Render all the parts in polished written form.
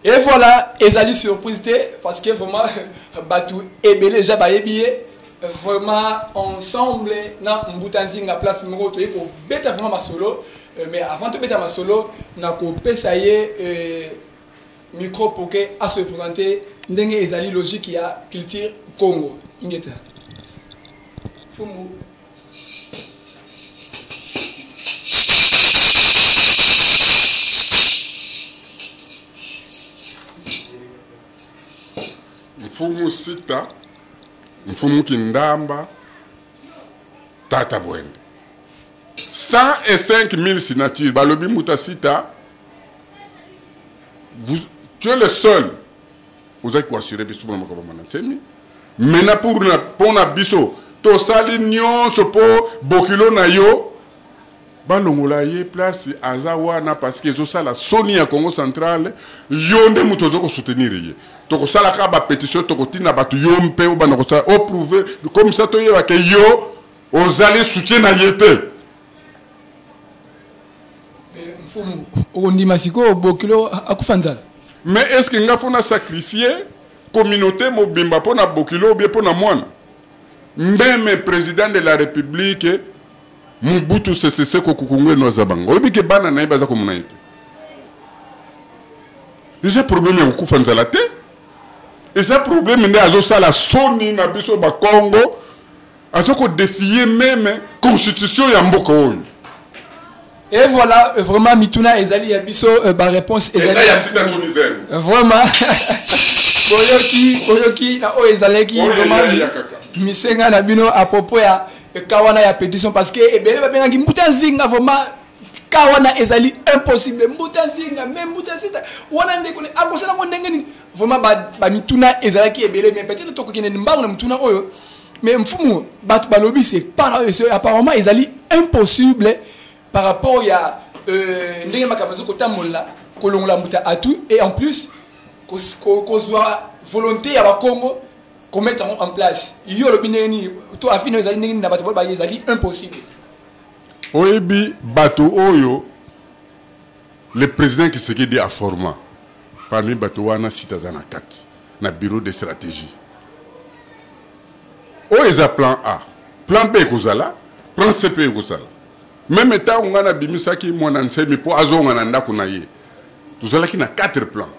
Et voilà, ezali surprise parce que vraiment batou ebele déjà ba yebié vraiment ensemble na mbutanzinga place moko to ko beta vraiment ma solo mais avant de beta ma solo na ko pesaye micro pour que à se présenter ndenge ezali logique ya culture Congo ingeta fumu mfumu sita mfumu kindamba tata bwende 105 000 signatures balobi muta sita tu es le seul vous avez quoi assurer biso bona makaba manatsemi mena pour na biso to sali nyonso po bokilo na yo balongola ye place azawana parce que zo sala soni ya Congo central yo nde muto zo ko soutenir ye to ko sala ka ba pétition to ko tina batu yo mpe o bana ko sala o prouver comme ça to yeba ke yo ozali soutien na yete mfumu o ndima siko bokilo akufanzala. Mais est-ce qu'il faut sacrifier communauté mobimba pour na bokilo ou bien pour na moine? Même président de la République Mobutu Sese Seko Kukungue Nozabango. Obi ke bana na ibaza komunaite. Déjà problème ya kufanza la te. Et ça problème ndé azo sala soni na biso ba Congo. Azo ko défier même constitution ya mboka oyo. Et voilà, vraiment, Mituna Ezali Abisso, ma réponse Ezali. Vraiment, Oyoki, Ezaleki, vraiment, Misenga Nabino à propos ya Kawana ya pétition parce que Ebele Babenga Mbutanzinga vraiment Kawana Ezali impossible. Mbutanzinga, même Mbutanzita, Wana Ndekone, Akosana Mondengeni, vraiment, Mituna Ezalaki Ebele, mais peut-être que tu as une Mutuna Oyo, mais Mfumu, Balobi, c'est apparemment Ezali impossible. Par rapport à ndenge makamazo kotamola kolongola muta atu et en plus kozwa volonté ya ba Congo ko mettre en place yo lobineni to afino ezali ndenge na bato ba ezali impossible oyebi bato oyo le président qui se dit à format parmi bato wana citazana 4 na bureau de stratégie o eza plan A plan B kozala plan C P kozala. Même étant on a bimisaki mon enseigne pour azonga na ndako na ye. Tuzalaki na 4 plans.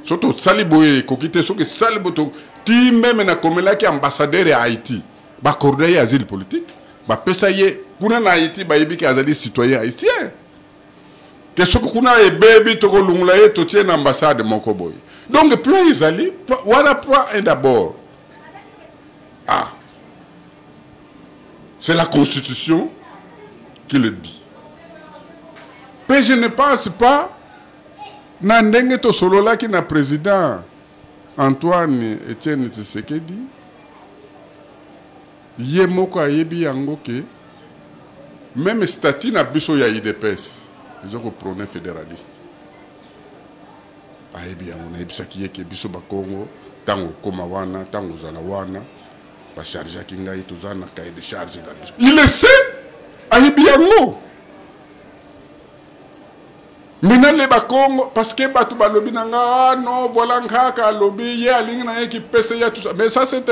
Surtout saliboye kokite soki saliboto ti même na komelaki ambassadeur ya Haïti. Ba cordaye asile politique. Ba pesa ye kuna na Haïti ba yebiki azali citoyen haïtien. Que soki kuna e baby to kolungula ye to tie na ambassade moko boy. Donc plan izali wana plan un d'abord. Ah. C'est la constitution qui le dit. Mais je ne pense pas Nandenge to solo là qui n'a président Antoine Etienne Tshisekedi Yemoko ayebi yango ke même statut na biso ya IDPS ils ont prôné fédéraliste ayebi yango na yebisaki yeke biso ba Congo tango koma wana tango zala wana ba charge ki ngai tozana cahier de charge na biso il le sait ayebi yango maintenant les Congo parce que batu balobi nanga non voilà ngaka lobi ye alingi na ye ki pese ya tout ça mais ça c'est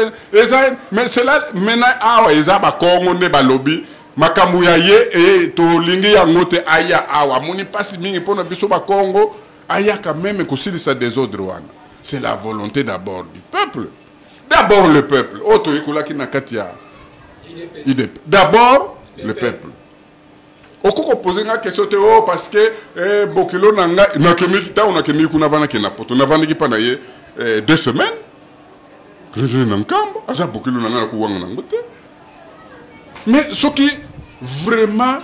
mais c'est là maintenant awa eza ba Congo ne balobi makambu ya ye et to lingi ya ngote aya awa moni pasi mingi pona biso ba Congo aya quand même ko silisa des autres wana c'est la volonté d'abord du peuple d'abord le peuple auto ekola ki na katia d'abord le peuple. Oko poser une question parce que bokilo nanga na kemi ta on a kemi kuna vana kena poto na vana ki pa na ye 2 semaines que na nkambo asa bokilo nanga ku wanga ngote mais ce qui vraiment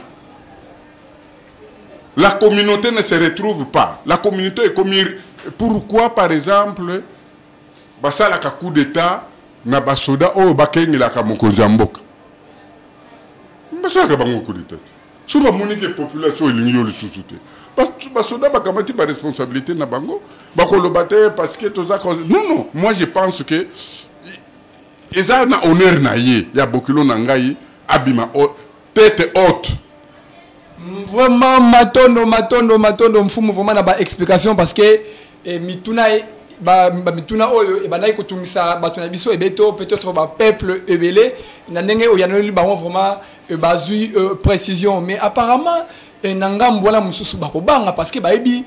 la communauté ne se retrouve pas la communauté est comme pourquoi par exemple basala ka coup d'état na basoda o bakengela ka mokonzi mboka basala ka bango coup d'état. Sur la monique population, il y a le sous-souté. Parce que les la responsabilité na bango, parce que non, moi je pense que ils ont un honneur naïe, il y a beaucoup de nangaï, abima tête haute. Vraiment matondo mfumu vraiment na ba explication parce que et mituna mituna oyo et bandai kotungisa bato na biso ebeto peut-être ba peuple ebele na ndenge oyanoli bango vraiment bazui précision mais apparemment nangam bona mususu bakobanga parce que baebi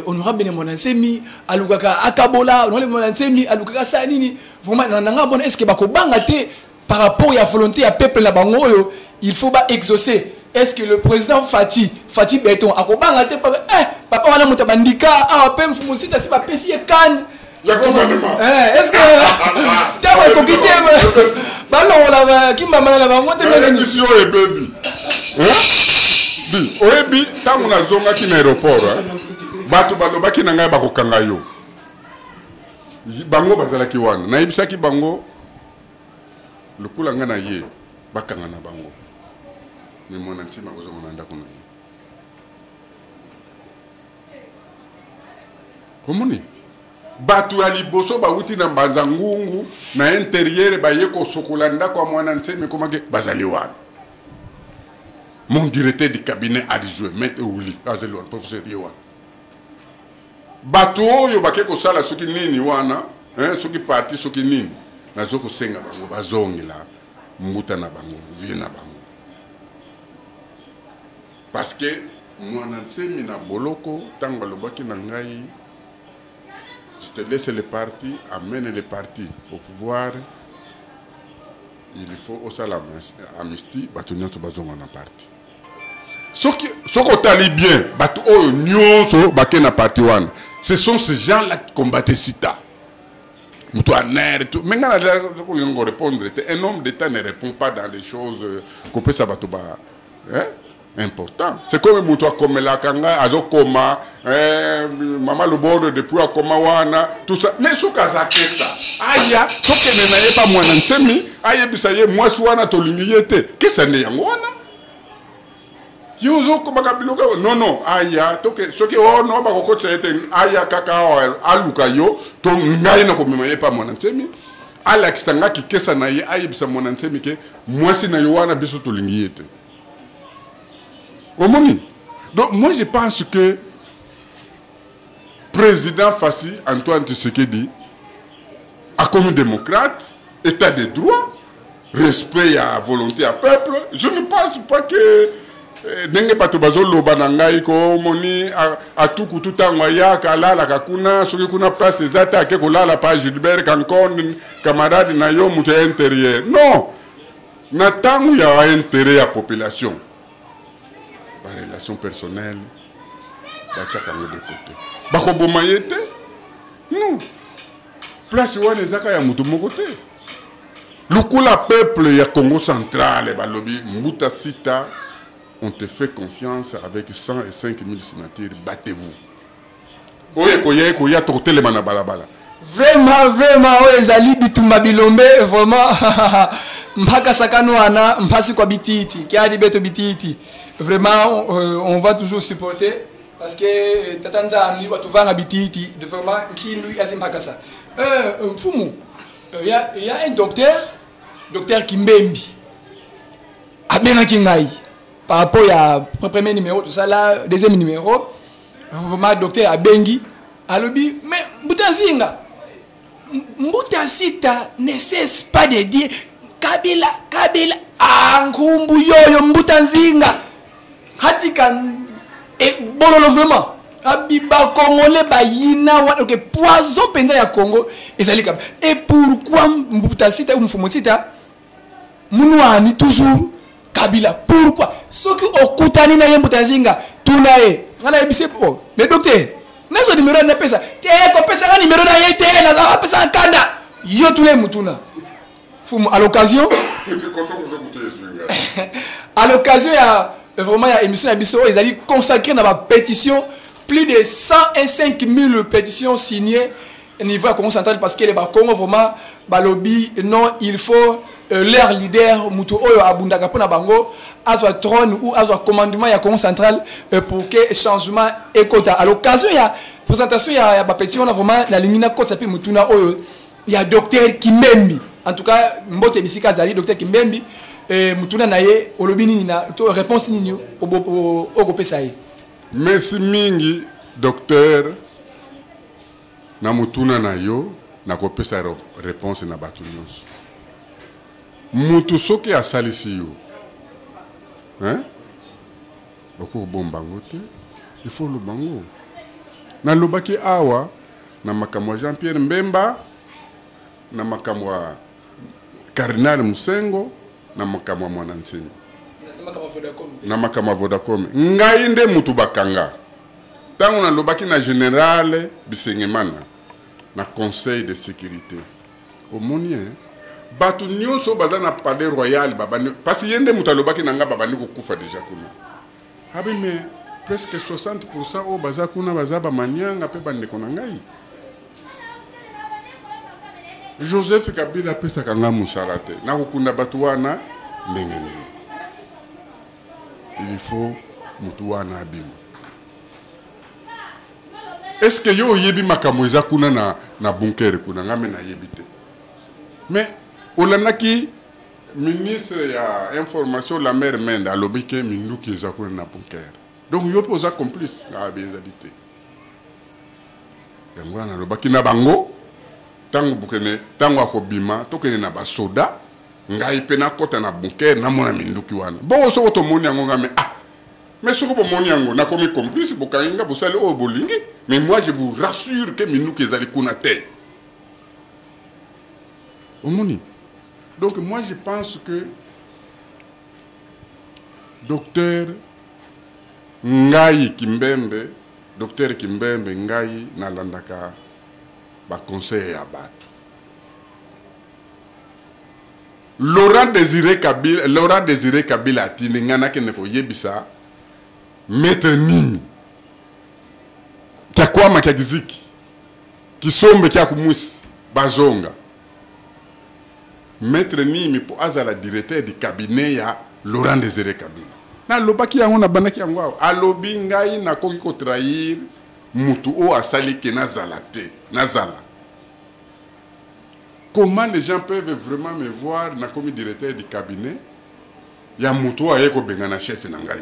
honorable Monansemi alukaka akabola honorable Monansemi alukaka sanini vraiment nangam bona est-ce que bakobanga te par rapport à la volonté à peuple la bango oyo il faut ba exaucer. Est-ce que le président Fati Beton a papa wana muta bandika a pe mfumusita si ba pesi kan ya commandement est-ce que tawa ko kité ba lo la kimba mala ba ngote ngani mission e baby bi oyebi tangu na zonga ki na aéroport bato balobaki na ngai bakokanga yo bango bazalaki wana na yebisaki bango lokula nga na ye bakanga na bango mais mon antima ozo monanda kuna ye komoni batu ya liboso bauti na mbanza ngungu na intérieur baye ko sokolanda kwa mwana nseme komake bazali wana mon directeur du cabinet adjoint maître Ouli azali wana professeur Yewa batu oyo bake ko sala soki nini wana soki parti soki nini nazo ko senga bango bazongela mbuta na bango vie na bango parce que mwana nsemi na boloko tango lobaki na ngai je te laisse les partis, amène les partis au pouvoir. Il faut aussi l'amnistie, batunya to bazonga na parti. Soko tali bien, batu oyo nyonso bake na parti wana. Ce sont ces gens-là qui combattaient Sita. Moutou aner tout. Mais ngana ko répondre, un homme d'État ne répond pas dans des choses qu'on peut sabato ba important. C'est comme Moutou comme la kanga azo koma maman le bord depuis akoma wana tout ça. Mais sous kazake ça. Aya, soke ne naye pas mwana nsemi, aya bisaye moi suana to lingiyete. Qu'est-ce que yango wana? Yozo koma kabiloka non aya toke soki no ba ko tsete aya kaka aluka yo to ngai na ko memaye pas mwana nsemi. Ala kisanga ki kesa na ye aya bisa mwana nsemi ke moi si na yo wana biso to lingiyete. Donc moi je pense que président Fassi Antoine Tshisekedi a comme démocrate, état de droit, respect à volonté à peuple. Je ne pense pas que Nenge Patobazo Lobanangai ko moni a tout tangwaya kala la kakuna soki kuna place zata ke kola la page Gilbert Kankon camarade na yo muté intérieur. Non. Na tangu ya intérêt à population. Par relation personnelle, bachaka de côté. Bako bomayete? Non. Place wana ezaka ya mutu mokote. Lukula peuple ya Congo central balobi Mbuta Sita, on te fait confiance avec 105 000 signatures, battez-vous. Oye koya torte le mana balabala. Vraiment ezali bitumba bilombe vraiment mpaka sakano ana mpasi kwa bititi kiadi beto bititi. Vraiment, on va toujours supporter parce que Tatanza a mis tout vent habititi de vraiment qui lui a zimbakasa. Mfumu, il y a un docteur Kimbembi, Abena Kingai, par rapport au premier numéro, tout ça là, deuxième numéro, vraiment docteur Abengi, Alobi, mais Mbuta Sita ne cesse pas de dire Kabila, Ankumbu yoyo Mbuta Nzinga. Hatikan et bololo vraiment abiba congolais ba yina wa ok poison penza ya Congo ezali kam et pourquoi Mbuta Sita ou Mfumosita munwani toujours Kabila pourquoi soki okutani na Mbuta Nzinga tunae ngala ebise po mais docteur nazo numéro na pesa te ko pesa na numéro na yete na za pesa kanda yo tule mutuna fumu à l'occasion à l'occasion ya vraiment il y a une émission ils allaient consacrer dans la pétition plus de 105 000 pétitions signées au niveau à Congo central parce que les Congo vraiment balobi non il faut leur leader mutu oyo abundaka pona bango azwa trône ou azwa commandement ya Congo central pour que changement ekota à l'occasion il y a présentation il y a pétition là vraiment la lingina kota pe mutuna oyo il y a docteur Kimbembi en tout cas mbote bisika zali docteur Kimbembi mutuna naye olobini na to réponse nini o gopesa ye. Merci mingi docteur na mutuna na yo na kopesa réponse na batu nyonso mutu soki asalisi yo hein bako bombango te il faut le bango na lobaki awa na makamwa Jean-Pierre Mbemba na makamwa Cardinal Musengo na makamwa Mwana Nsemi na makamwa Vodacom ngai nde mutu bakanga tango na lobaki na général Bisengemana na conseil de sécurité omonien batu nyonso baza na palais royal babani parce que yende mutu alobaki na nga babani kokufa déjà kuna abi mais presque 60% o baza kuna baza ba manyanga pe bandeko na ngai Joseph Kabila pesa kanga musarate na kokunda batu wana ndenge nini il faut mutu wana abima. Est-ce que yo yebi makambo eza kuna na bunker kuna ngame na yebite mais olanaki ministre ya information la mère Mende alobi ke minduki eza kuna na bunker donc yo poza complice na bezalité yango na lobaki na bango tango bukene tango akobima tokene na basoda ngai pe na kota na bunker na mona minduki wana bon so to moni yango ngame mais ce que vous m'avez na comme complice, vous allez au bolingi. Mais moi, je vous rassure que nous qui allons connaître. Donc moi, je pense que docteur Ngai Kimbembe, docteur Kimbembe Ngai na landaka ba conseil à battre. Laurent Désiré Kabila a dit ngana ke ne ko yebisa. Maître Nimi Kiakwama Kiagiziki Kisombe Kiakumwisi Bazonga Maître Nimi po azala directeur du cabinet ya Laurent Désiré Kabila na lobaki yango na banaki yango alobi ngai na koki ko trahir mutu o asali ke nazala te nazala. Comment les gens peuvent vraiment me voir na comme directeur du cabinet ya mutu o ayeko bengana chef na ngai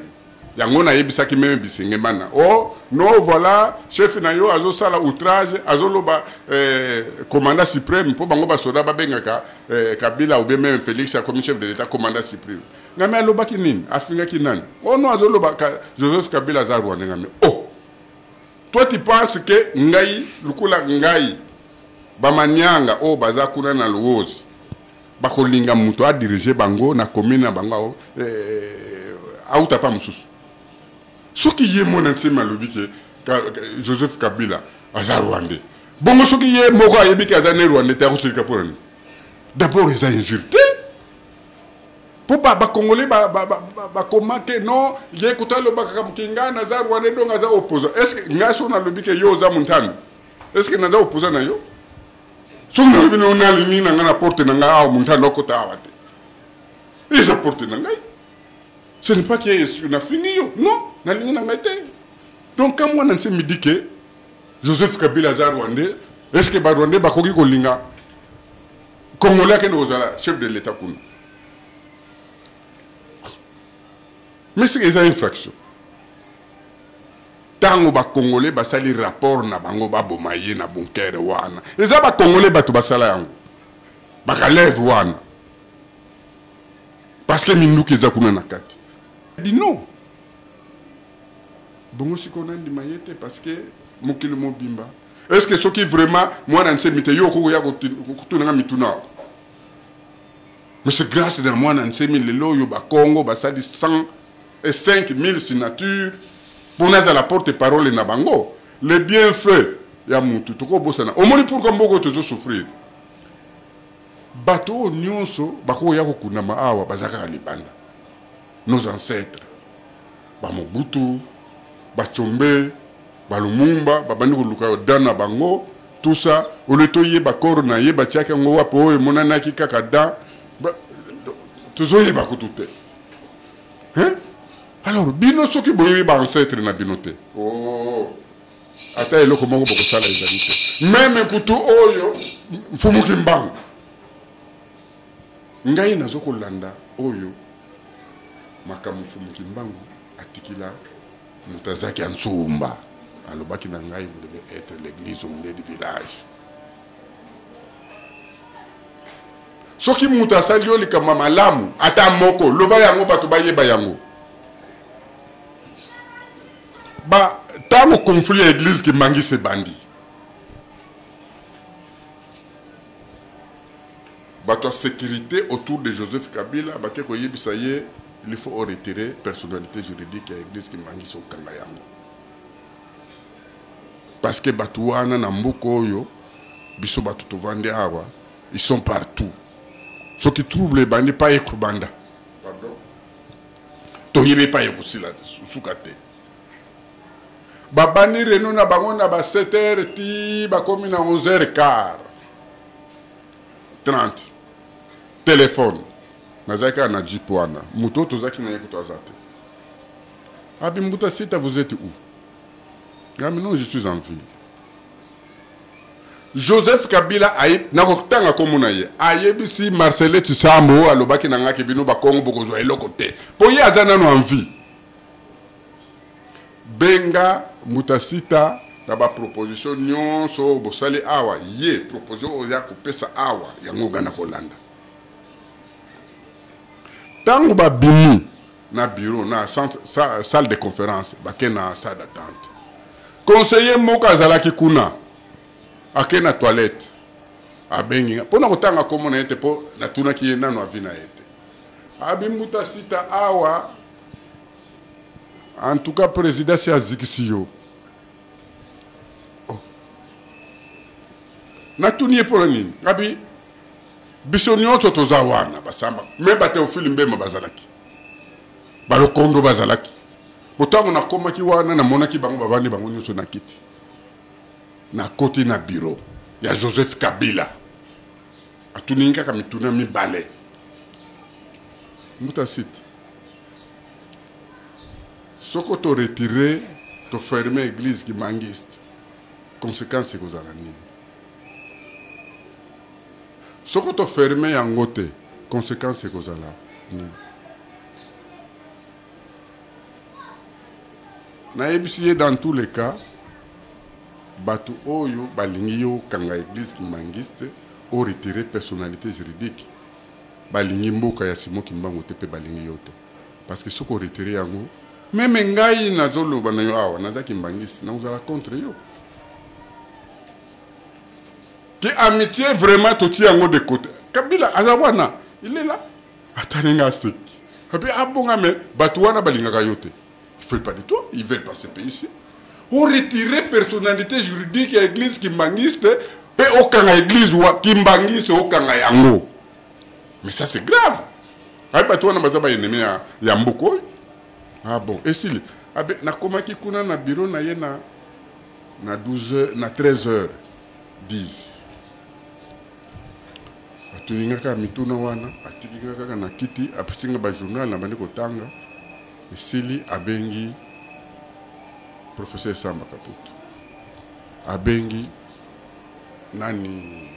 yango na yebisaki même Bisengemana oh non voilà chef na yo azo sala outrage azo loba commandant suprême po bango ba soda ba bengaka Kabila ou bien même Félix comme chef de l'état commandant suprême ngame alobaki nini afingaki nani oh non azo loba Joseph Kabila za Rwanda ngame oh toi tu penses que ngai lukula ngai ba manyanga oh baza kuna na luozi bakolinga muto a diriger bango na commune na bango auta pa mususu ce qui est mon ancien alobi que Joseph Kabila aza Rwandais bongo ce qui est moko ayebi que aza ne Rwandais ta kosilika porani d'abord ils ont injurté pour ba congolais ba comment que non ye kutalo ba kamkinga na za Rwandais donc aza opposant est-ce que ngaso na lobi que yo za muntani est-ce que naza opposant na yo so na lobi no na lini na ngana porte na nga au muntani lokota awate ils apportent na ngai. Ce n'est pas qu'on a fini, non, donc quand moi je me dis que Joseph Kabila est Rwandais, est-ce que Rwandais va koki kolinga Congolais qui est chef de l'État kuna? Mais c'est une infraction. Tango ba Congolais ba sali rapport na bango ba bomaye na bunker wana. Eza ba Congolais ba to basala yango. Ba kalève wana. Parce que minduki eza kuna na kati. Dit non. Bon, si qu'on a dit maïete parce que mokili mobimba. Est-ce que ce qui vraiment moi dans cette mité yo ko ya ko tuna mituna. Mais c'est grâce à moi dans ces mille lo yo ba Congo ba ça dit 105 000 signatures pour naza la porte-parole na bango. Les bienfaits ya mutu to ko bosana. Au moins pour comme beaucoup toujours souffrir. Bato nyonso ba ko ya ko kunama awa bazaka libanda. Nos ancêtres, Mobutu, Chombe, Lumumba, Babandiko Luka Dana Bango, tout ça, au letoye bakoro na ye batiaka ngo wapo e monana ki kakada, tuzoye bakutute. Hein? Alors, bino soki boyebi ba ancêtre na binote. Oh. Ata eloko mongo boko sala ezalite. Même kutu oyo fumuki mbango. Ngai nazoko landa oyo makamu fumuki mbango atikila mutazaki ansumba. alobaki na ngai, vous devez être l'église au milieu du village. Soki mutu asali yo likambo malamu ata moko loba yango bato bayeba yango. Ba tango conflit ya église ki mangi se bandi. Bato sécurité autour de Joseph Kabila bake ko yebisa ye il faut retirer personnalité juridique ya église ki mangi so kanga yango. Parce que bato wana na mboko oyo biso bato to vande awa ils sont partout. Ce qui trouble les bandits, pas les banda. Pardon. Toyebe pas les là soukate. Babani reno na bango na ba 7h ti ba komi na 11h15. 30. Téléphone. Nazaka na jipwana. Muto tozaki na yeko tozate. Abi mbuta sita vous êtes où? Ah mais non, je suis en ville. Joseph Kabila aïe na kokutanga komona ye ayebisi Marcelin Tsambo alobaki na ngaki bino ba Kongo bokozwa eloko te po ye azana no envie benga mutasita na ba proposition nyonso bosali awa ye proposition ya kopesa awa yango gana kolanda tango ba bimi na bureau na salle de conférence ba kena salle d'attente conseiller moka azalaki kuna ake na toilette abengi pona kotanga komona ete po na tuna ki nano avina ete abimbuta sita awa en tout cas président si azikisiyo oh. Na tuni pour nini abi biso nyonso tozawana basamba me bate ofili mbema bazalaki balokondo bazalaki botango na komaki wana na monaki bango bavandi bango nyonso na kiti na côté na bureau ya Joseph Kabila atuninga kamituna mibale muta site soko to retirer to fermer église qui mangiste conséquence que vous allez soko to fermer yangote conséquence que vous allez na ebisi dans tous les cas Batu oyo balingi yo kanga église ki mangiste o retirer personnalité juridique balingi mboka ya Simon Kimbangu te pe balingi yo te parce que soko retirer yango même ngai nazolo banayo awa nazaki mangiste na uzala contre yo que amitié vraiment toti yango de côté Kabila azawana il est là ataninga seki abi abonga me batu wana balinga ka yo te il fait pas de toi ils veulent pas ce pays ici. Ou retirer personnalité juridique à l'église qui mangiste, pe aucun église qui mangiste aucun yango. Mais ça c'est grave. Aïe pas toi na bazaba ennemi ya mboko. Ah bon, et si na komaki kuna na bureau na ye na 12h na 13h10. Atuninga ka mituna wana, atikika ka na kiti, apisinga ba journal na bandi kotanga. Et sili abengi professeur Samba Kaputu abengi nani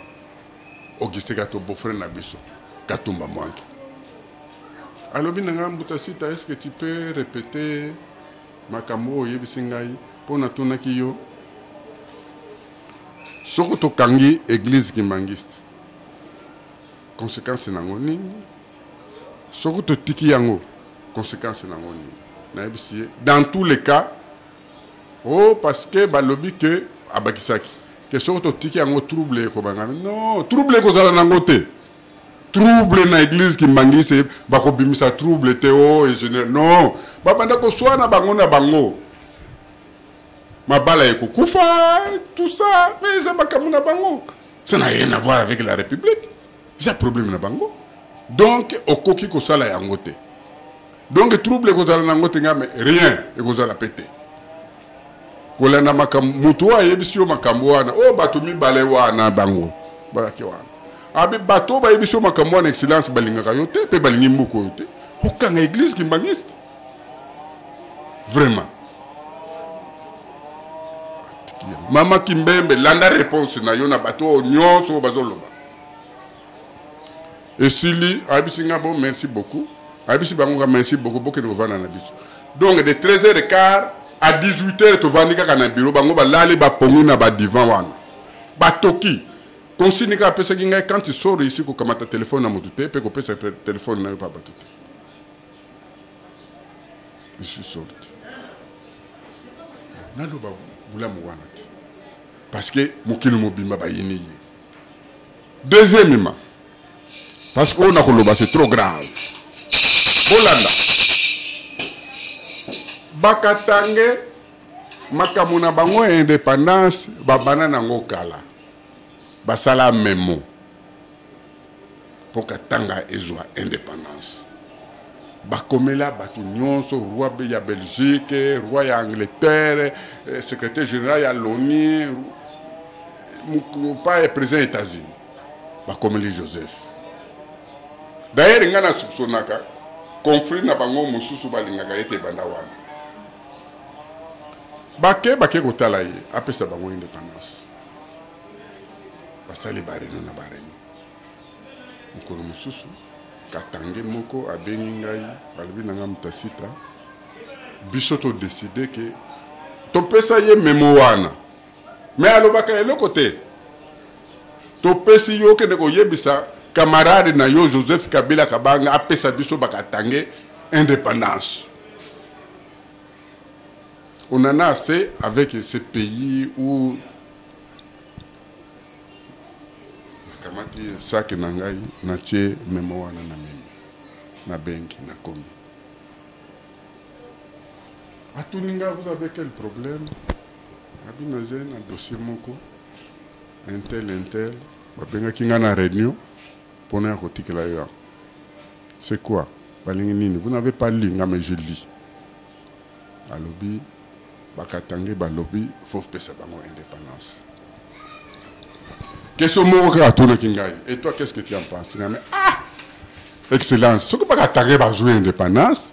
Auguste Kato beau-frère na biso Katumba Mwangi alobi na ngambuta sita est-ce que tu peux répéter makambo yebisi ngai pona tunaki yo soko to kangi église ki mangiste conséquence nango nini soko to tiki yango conséquence nango nini na yebisi dans tous les cas. Oh, parce que balobi que abakisaki que surtout tiki ango trouble ko banga non trouble ko zala nangote trouble na église qui mangise bako bimisa trouble te oh et général non babanda ko swana bango na bango mabala eko kufa tout ça mais ça makamuna bango ça n'a rien à voir avec la république c'est un problème na bango donc okoki ko sala yangote donc trouble ko zala nangote ngame rien et ko zala péter kolanda mutu ayebisi yo makambo wana o bato mibale wana bango balaki wana abi bato bayebisi yo makambo wana excellence balingaka yo te pe balingi mbuko yo te okanga église ki mbangiste vraiment mama Kimbembe landa réponse na yo na bato nyonso bazoloba et sili abisi ngabo merci beaucoup abisi bango merci beaucoup bokene ovana na biso donc de 13h15 à 18h tu vas nika na bureau bango ba lali ba pongi na ba divan wana ba toki consigne ka pesa kinga quand tu sors ici ko kamata téléphone na mutute pe ko pesa téléphone na pas batute je suis sorti na lo ba bula mo wana parce que mokili mobimba ba yini deuxièmement parce qu'on a koloba c'est trop grave Olanda bakatange makamuna bango indépendance babana nango kala basala memo pour katanga ezwa indépendance bakomela batu nyonso roi ya Belgique roi ya Angleterre secrétaire général ya l'ONU pas président États-Unis bakomeli Joseph d'ailleurs ngana soupçonnaka conflit na bango mususu balingaka ete banda wana bake kotala ye apesa bango indépendance basali bareno na bareno mokolo mususu katange moko abengi ngai balobi nanga mutasita biso to décider ke topesa ye memo wana mais alobaka eloko te topesi yo kende koyebisa camarade na yo Joseph Kabila Kabanga apesa biso bakatange indépendance. On en a assez avec ces pays où kamati saki nangai na tie memo wana na memi na benki na komi. Atuninga, vous avez quel problème? Abinazen un dossier moko un tel babenga kinga na réunion. C'est quoi? Vous n'avez pas lu, mais je lis. Balobi, bakatange balobi, faut payer sa indépendance. Qu'est-ce que et toi, qu'est-ce que tu en penses? Ah! Excellence. Ce que bakatange bazoué indépendance,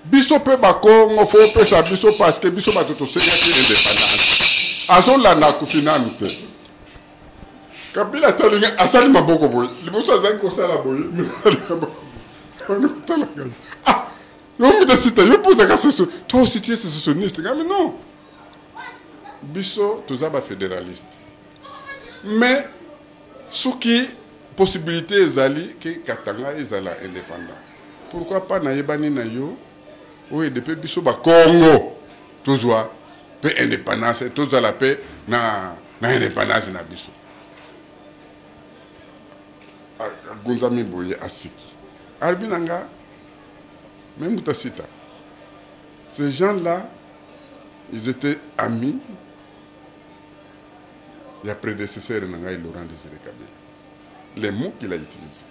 biso pe bakongo, faut payer sa biso parce que biso batoto c'est indépendance. Azon la na kufina mute. Kabila talinga asali maboko boy liboso azali ko sala boy ah non mais de citer yo poser ka ce toi aussi tu es sécessionniste mais non biso tozaba fédéraliste mais ce qui possibilité ezali que Katanga ezala indépendant pourquoi pas na yebani na yo oui depuis biso ba Congo tozwa pe indépendance tozala pe na indépendance na biso Gonzami Boye Asiki. Albinanga, même Moutasita. Ces gens-là, ils étaient amis. Il y a prédécesseur Nangaï Laurent Désiré Kabila. Les mots qu'il a utilisés.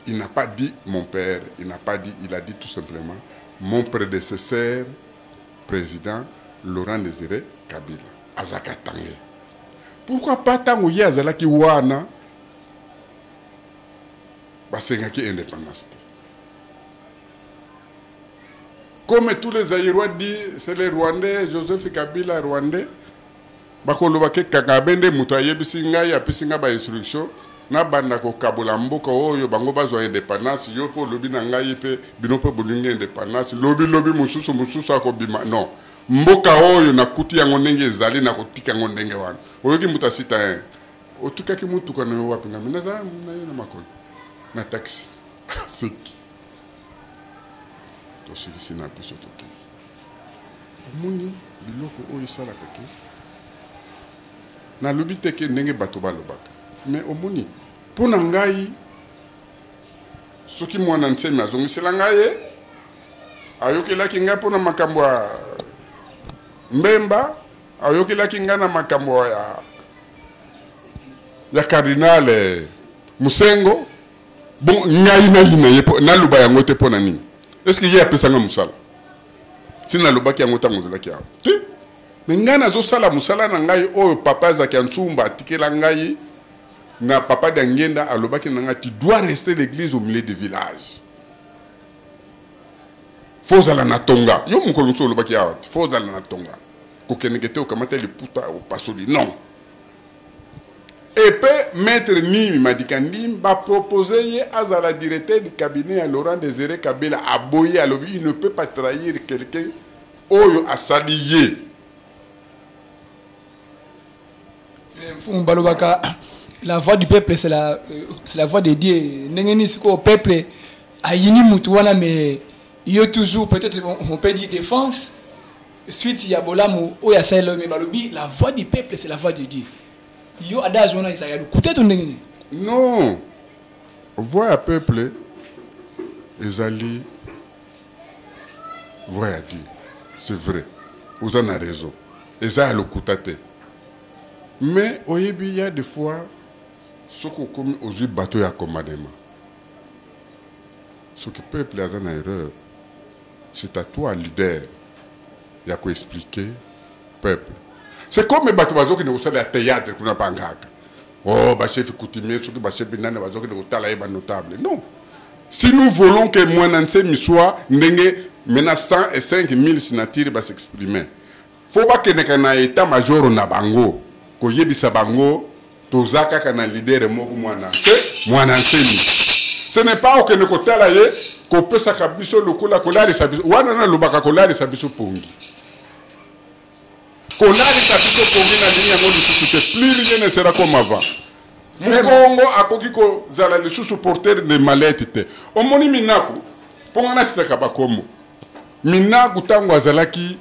Il n'a pas dit mon père, il n'a pas dit, il a dit tout simplement mon prédécesseur, président Laurent Désiré Kabila. Azaka Tangé. Pourquoi pas tant y a qui wana basenga ki indépendance. Comme tous les Aïrois disent, c'est les Rwandais, Joseph Kabila Rwandais. Bakoloba ke kakabende mutaye bisinga ya pisinga ba instruction na banda ko kabula mboka oyo bango bazwa indépendance yo po lobi na ngai pe bino po bolinga indépendance lobi mususu akobima non. Mboka oyo na kuti yango ndenge ezali na kotika yango ndenge wana oyoki muta sita otukaki mutu kana yo wapi ngami na na makolo na taxi seki to sisi na biso toki muni biloko oyo sala kake na lobi teke ndenge bato balobaka mais omuni pona ngai soki mwana nsemi azongisela ngai ayokelaki ngai pona makambo Mbemba ayokelaki nga na makambo ya cardinal Musengo bon ngai na yepo na luba yango te pona nini est-ce que y a pesanga musala sina lobaki yango ta mozalaki ya ti mais nga na zo sala musala na ngai oyo papa zaki nsumba atikela ngai na papa d'Angenda alobaki na nga tu dois rester l'église au milieu du village Fozala na tonga. Yo mukolo mso lobaki ya fozala na tonga. Kokenekete okamata le puta o pasoli non. Et peut mettre Nimi Madikandim va proposer à la directeur du cabinet à Laurent Désiré Kabila à Boye à l'objet. Il ne peut pas trahir quelqu'un Oyo a s'allier. La voix du peuple, c'est la voix de Dieu. Au peuple, a yini mutuana, mais il y a toujours, peut-être, on peut dire défense. Suite, il y a Bolamou, ou il y a Saïlo, mais la voix du peuple, c'est la voix de Dieu. Il y a des gens qui ont dit, non. Voix à peuple, ils allaient. Voix à Dieu. C'est vrai. Vous en avez raison. Ils allaient le coutate. Mais il y a des fois, ce qu'on commet aux yeux bateaux à commandement. Ce que le peuple a une erreur, c'est à toi, leader, il y a qu'à expliquer peuple. C'est comme les bateaux qui ne sont pas théâtre, qui n'ont pas un oh, bah chef coutumier, ce qui bah chef binane, bah qui ne notable. Non. Si nous voulons que moi n'ensei soit maintenant 105 000 signatures va s'exprimer. Faut pas que n'ait un état-major na bango. Ko yebisa bango tozaka kana leader moko mwana nsemi. Ce n'est pas que ne kotala ye ko pesa kabiso lokola kolari sabiso wana na lobaka kolari sabiso pongi. Kolari sabiso pongi na nini yango lisusu plus rien ne sera comme avant. Mukongo akoki ko zala lisusu porteur de mallette te. Omoni minaku ponga na sitaka bakomo. Minaku tango azalaki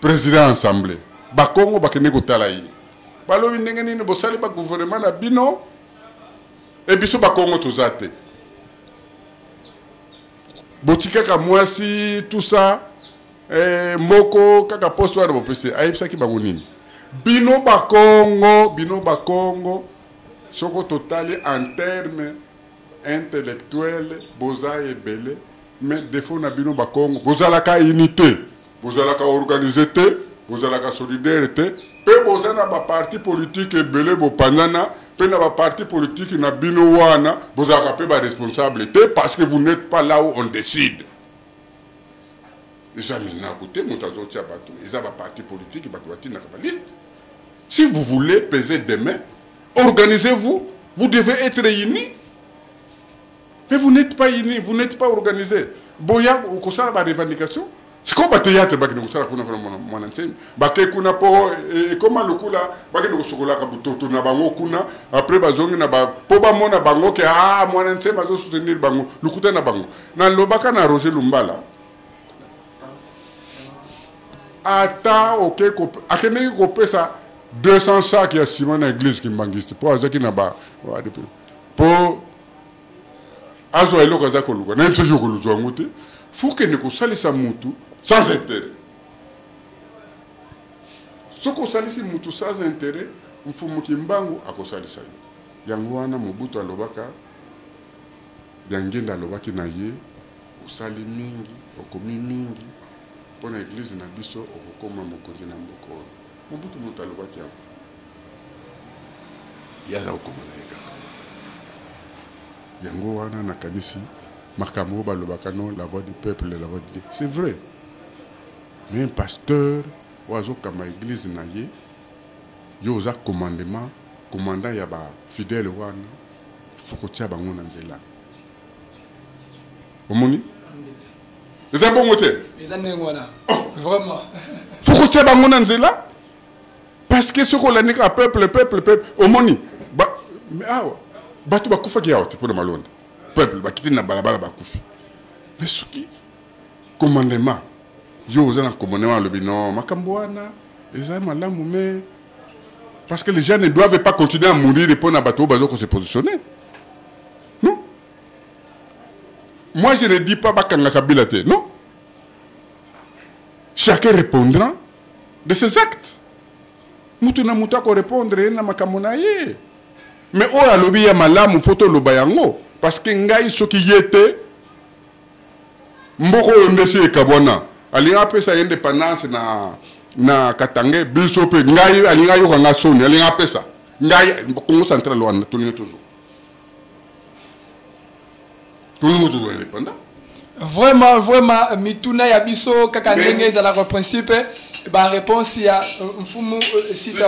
président assemblée. Bakongo bakene kotala ye. Balobi ndenge nini bosali ba gouvernement na bino et biso ba Congo tozate botika ka mwasi tout ça moko kaka posto wana bopese ayebisa ki bango nini bino ba Congo soko totali en termes intellectuels boza ebele mais défaut na bino ba Congo bozalaka unité bozalaka organisé bozalaka solidarité. Peu besoin de parti politique et belé bopanana, peu de parti politique na binowana, vous avez pas responsabilité parce que vous n'êtes pas là où on décide. Les amis, écoutez, ils ont un parti politique qui va na liste. Si vous voulez peser demain, organisez-vous. Vous devez être unis. Mais vous n'êtes pas unis, vous n'êtes pas organisés. Boya, vous avez une revendication. C'est comme le théâtre, parce que nous avons kuna po comment le coup là, parce que nous sommes na bango kuna après bazongi na ba po ba mona bango ke ah mwana nse mazo soutenir bango lukuta na bango na lobaka na Roger Lumbala ata ok ko akene ko pesa 200 sacs ya ciment na église qui mbangiste po azaki na ba po azo eloko za ko luka na mse yo ko luzwa ngote faut que ne ko salisa mutu sans intérêt. Ce qu'on salisse mutu sans intérêt, il faut que mbangu akosalisa. Yanguana Mobutu alobaka, yangenda alobaki na ye, osali mingi, okomi mingi, pour l'église na biso okokoma mokonzi na mboko. Mobutu mutu alobaki yango. Yaza okoma na yekaka. Yango wana na kanisi makambo balobaka non la voix du peuple la voix de Dieu. C'est vrai. Mais un pasteur, oiseau comme l'église naye, yoza commandement, commandant yaba fidèle wana, faut que tu aies bango nanzela. Omoni? Les a bon côté. Les a voilà. Vraiment. Faut que tu aies bango nanzela, parce que ce qu'on a dit à peuple. Omoni, mais ah, batu bakufa ki yaote pour le malonde. Peuple bakiti na balabala bakufi. Mais ce qui commandement. Yo, vous avez un commandement, le binon, Makambouana, ils ont mal mais parce que les gens ne doivent pas continuer à mourir et pour un bateau pour se positionner. Non. Moi, je ne dis pas Bakanga Kabilate, non. Chacun répondra de ses actes. Moutuna Mouta ko répondre na Makamonaye. Mais oh, à l'obi ya malamu photo lo bayango parce que ngai soki yete mboko ndesi e kabwana. Alinga pesa indépendance na Katangé biso pe ngai alinga yo kanga soni alinga pesa ngai Congo central wana tulinga toujours indépendant vraiment mituna ya biso kaka ndenge za la principe Bah réponse il y a mfumu sita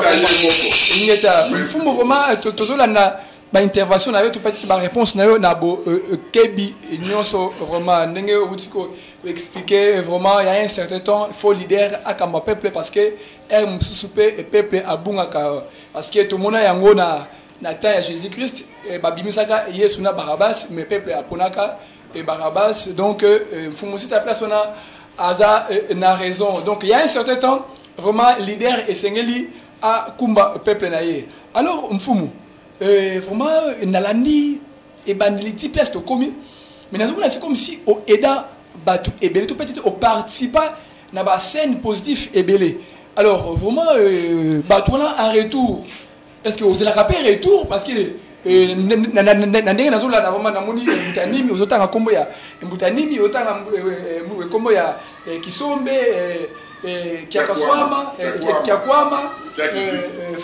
mfumu vraiment tozola na ba intervention na yo to peut-être ba réponse na yo na bo kebi nyonso vraiment ndenge utiko expliquer vraiment il y a un certain temps il faut leader akamba peuple parce que mususupe et peuple abunga parce que tout le monde yango na temps ya Jésus-Christ ba bimisaka Yesu na Barabas mais peuple aponaka et Barabas donc mfumu sita place on a Aza n'a raison. Donc il y a un certain temps, vraiment, leader et Sengeli a Kumba peuple naïe. Alors, Mfumu, vraiment, Nalandi et Bandiliti place de commis. Mais c'est comme si au Eda Batu et Belé, tout petit, au participa n'a pas scène positive et Belé. Alors, vraiment, Batu en retour. Est-ce que vous avez rappelé retour parce que ndenge nazola na vraiment namoni mbutanimi ozotanga kombo ya mbutanimi ozotanga kombo ya kisombe kiakaswama kiakwama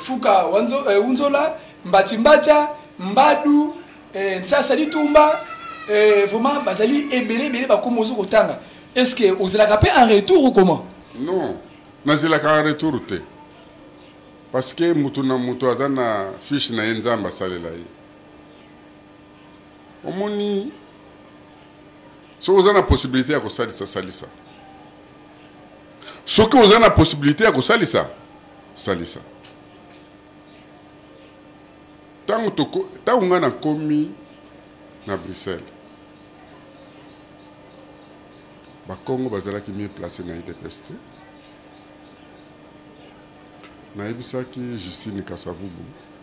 fuka unzola mbatimbacha mbadu nsasa litumba vraiment bazali ebele ba kombo ozokotanga est-ce que ozela pe en retour ou comment? Non, nazela ka en retour te. Parce que mutuna mutu azana fiche na enzamba salela yi. Omoni so ozana possibilité ya kosalisa salisa. Soki ozana possibilité ya kosalisa salisa. Tango ngana komi na Bruxelles. Ba Congo bazalaki mieux placé na IDPS. Naibisaki Justine Kassavubu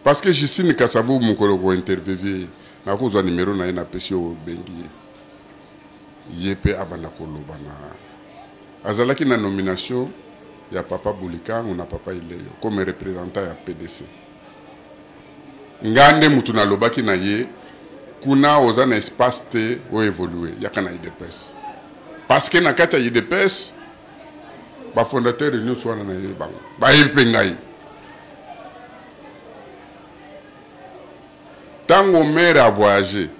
parce que Justine Kassavubu mukolo ko interviewer na ko zwa numéro na ina pesio bengi yepe abana koloba na azalaki na nomination ya papa Bulika na papa Ileyo comme représentant ya PDC ngande mutu na lobaki na ye kuna oza na espace te o évoluer yaka na IDPS parce que na kata IDPS ba fondateur ni swana na ye bango ba yepengai tango maire a voyagé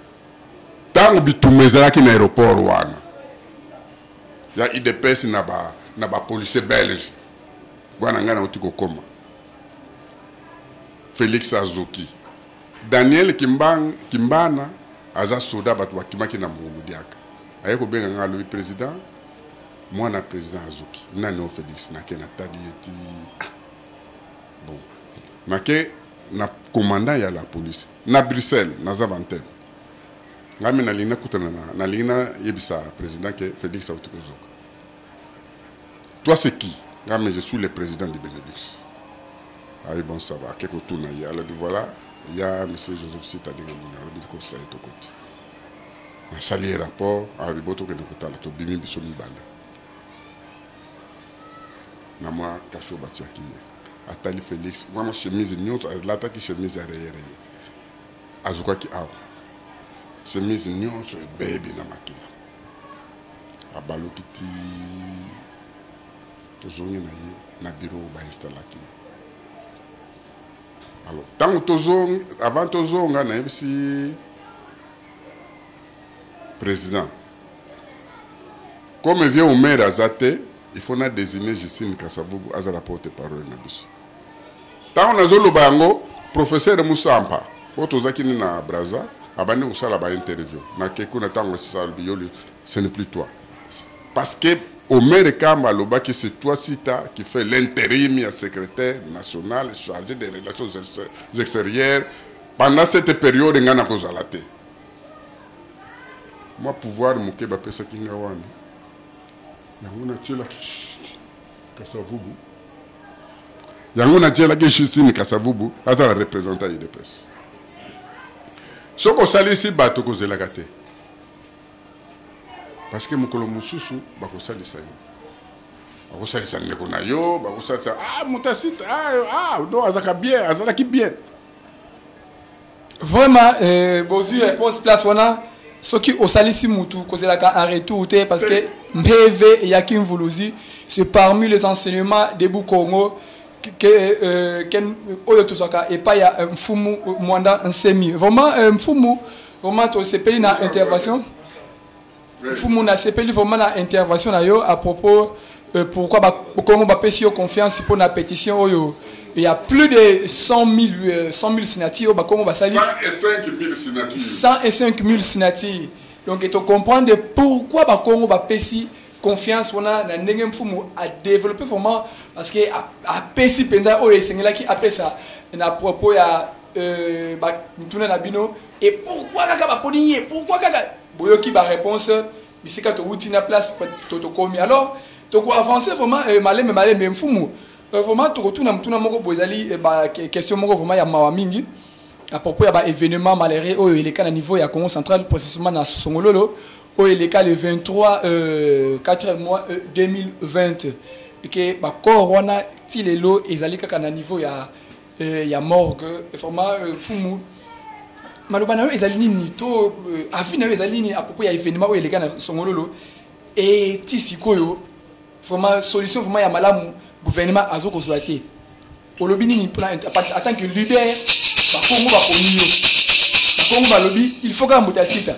tango bitumezala ki na aéroport wana ya IDPS na ba policier belge wana ngana utiko koma Félix Azuki Daniel Kimbana aza soda batu bakimaki na muludiaka ayeko benga ngalo le président moi na président Azuki nani Félix na ke na tadi eti bon na ke na commandant ya la police na Bruxelles na Zaventem ngami na lina kutana na lina yebisa président que Félix Autikozoka toi c'est qui ngami je suis le président du Benelux ah bon ça va quelque tourna ya alors voilà il y a monsieur Joseph Sita de Ngomina le dit que ça est au côté na sali rapport à riboto que de kotala to bimi biso mibala na moi kasho batiaki atali Félix vraiment chemise nyonso l'attaque chemise derrière azuka ki awa chemise nyonso baby na makila abalokiti tozongi na ye na bureau ba installaki alors tant tozong avant tozonga na yebisi président comme vient au maire azate il faut na désigner Justine Kassavubu as la porte-parole na biso tant on azolo bango professeur Musampa otozaki na Braza abandi kusala ba interview na kekuna tango salbioli ce n'est plus toi parce que au maire Kamba lobaki c'est toi Sita qui fait l'intérim ya secrétaire national chargé des relations extérieures pendant cette période ngana kozala te moi pouvoir mukeba pesa kinga wana yanguna tshela Kassavubu yanguna tshela ke Justine Kassavubu azala représenter IDPS soko salisi bato kozela kate parce que mukolo mususu bakosalisa yo bakosalisa ndeko na yo bakosalisa mutasita do azaka bien azalaki bien vraiment bozu réponse place wana soki osalisi mutu kozelaka en retour te parce que mbv yakim vuluzi c'est parmi les enseignements de Congo ken oyo tosaka epa ya mfumu mwanda nsemi vraiment mfumu vraiment to sepeli na intervention mfumu na sepeli vraiment na intervention na yo à propos pourquoi le Congo va payer confiance pour la pétition. Il y a plus de 100 000 signatures au Congo. 105 000 signatures. 105 000 signatures. Donc, il faut comprendre pourquoi le Congo va payer confiance à développer vraiment. Parce que à payer penza oh c'est qui appelle ça à propos ya et pourquoi kaka ba ponier pourquoi kaka boyoki ba réponse bisika to wuti na place to komi alors to ko avancer vraiment malé mfumu vraiment to tuna mtuna moko bozali ba question moko vraiment ya mawa mingi à propos ya ba événement malheureux au il est à niveau ya Congo central précisément na Songololo au il est le 23 4 mois 2020 et que ba corona ti lelo ezali kaka na niveau ya morgue vraiment fumu maloba na ezali nini to afina ezali nini à propos ya événement au il est na Songololo et ti sikoyo vraiment solution vraiment ya malamu gouvernement azoko souhaiter olobi nini en tant que leader ba Congo ba konyo ba Congo ba lobi il faut ka mbuta sita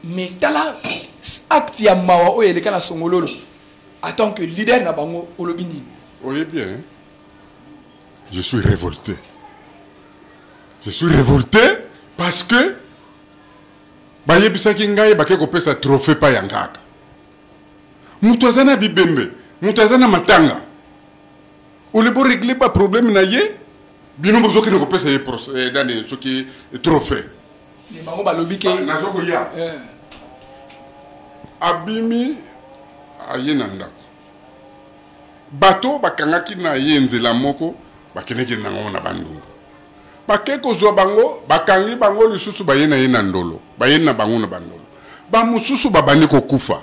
mais tala acte ya mawa o eleka na Songololo en tant que leader na bango olobi nini. Oui bien, je suis révolté. Je suis révolté parce que bayebisaki ngai bake kopesa trophée pa yangaka mutu azana bibembe mutu azana matanga olebo régler pas problème na ye bino bozoki ne kopesa ye dans ce qui trophée ni bango balobi ke na zoko ya abimi aye na ndako bato bakangaki na ye nzela moko bakeneki nango na bandungu bake kozwa bango bakangi bango lisusu baye na ye na ndolo baye na bango na bandolo ba mususu babani kokufa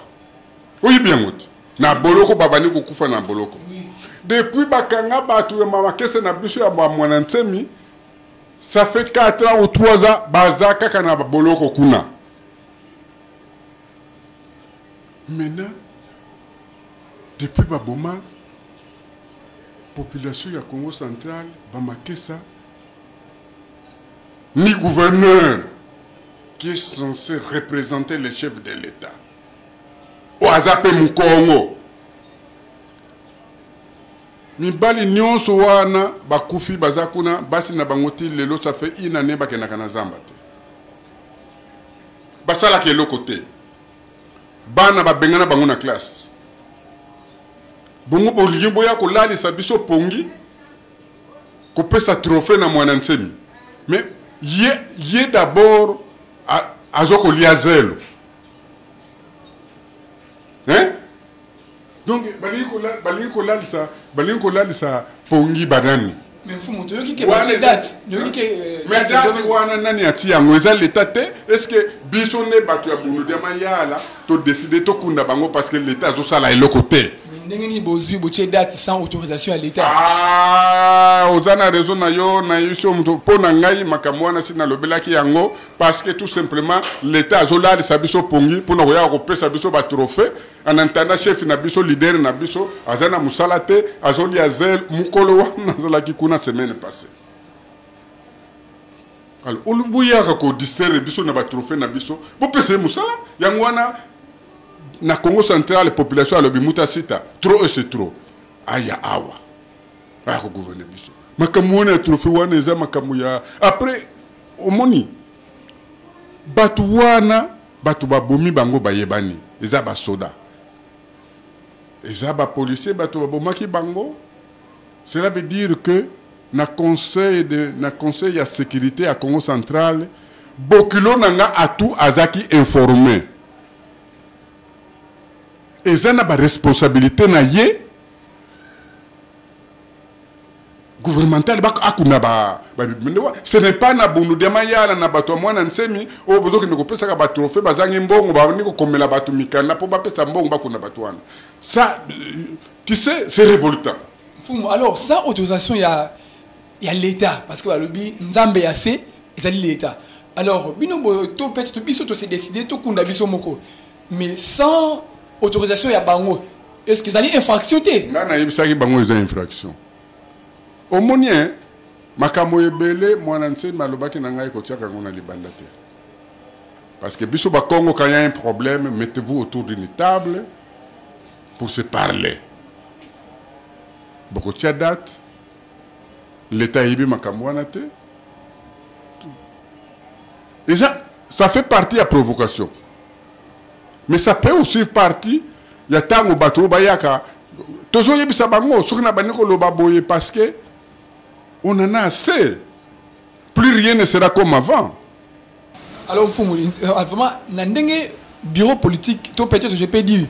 oyi bien mutu na boloko babani kokufa na boloko depuis bakanga batu ya mama kese na biso ya mwana nsemi ça fait 4 ans ou 3 ans bazaka kana boloko kuna maintenant depuis baboma population ya Congo central bamakesa ni gouverneur qui est censé représenter le chef de l'État o azape mukongo mibali nyonso wana bakufi bazakuna basi na bangoti lelo ça fait une année bakenaka na zamba te basala ke lokote bana babengana bango na classe bongo bolingi boya kolalisa biso pongi kopesa trophée na mwana nsemi mais ye d'abord azoko liazelo hein donc balingi kolalisa pongi banani mais fumu to yoki ke ba date yoki ke mais date wana nani ati yango eza l'état te est-ce que biso ne batu ya bunu de mayala to décider to kunda bango parce que l'état zo sala eloko te ndengeni bozui boche date sans autorisation à l'état ozana raison na yo na yiso mto pona ngai makamwana sina lobelaki yango parce que tout simplement l'état azola de sabiso pongi pona koya ko pesa biso ba trophée en entendant chef na biso leader na biso azana musalate azoli azel mukolo wana zolaki kuna semaine passée alors olubuya ko distraire biso na ba trophée na biso bo pesa musala yango wana na Congo central, la population a le bimuta sita. Trop et c'est trop. Aya awa. Aya ko gouverner biso. Makamu na trophée wana eza makamu ya. Après omoni batu wana batu babomi bango bayebani. Eza ba soda. Eza ba policier batu babomaki bango. Cela veut dire que na conseil ya sécurité à Congo central bokilo nanga atu azaki informé. Et ça n'a pas de responsabilité na ye gouvernementale ce n'est pas na bunu de mayala na bato mwana nsemi o bozoki ne kopesa ka bato trophée bazangi mbongo ba ni ko komela bato mikanda po ba pesa mbongo ba kuna bato wana ça tu sais c'est révoltant fumu alors sans autorisation il y a l'état parce que balobi nzambe ya se ezali l'état alors bino to peut-être biso to se décider to kunda biso moko mais sans autorisation ya bango est-ce que ça est infraction té na yebisaki bango eza infraction omonien makambo ebele mwana nsemi malobaki na ngai kotiaka ngona libanda te parce que biso ba Congo quand il y a un problème mettez-vous autour d'une table pour se parler bakotia date l'état yebi makambo wana te. Et ça fait partie de la provocation. Mais ça peut aussi partie il y a tant de bateaux bayaka toujours yebisa bango soki na baniko loba boye parce que on en a assez. Plus rien ne sera comme avant. Alors vraiment nandenge bureau politique to peut-être je peux dire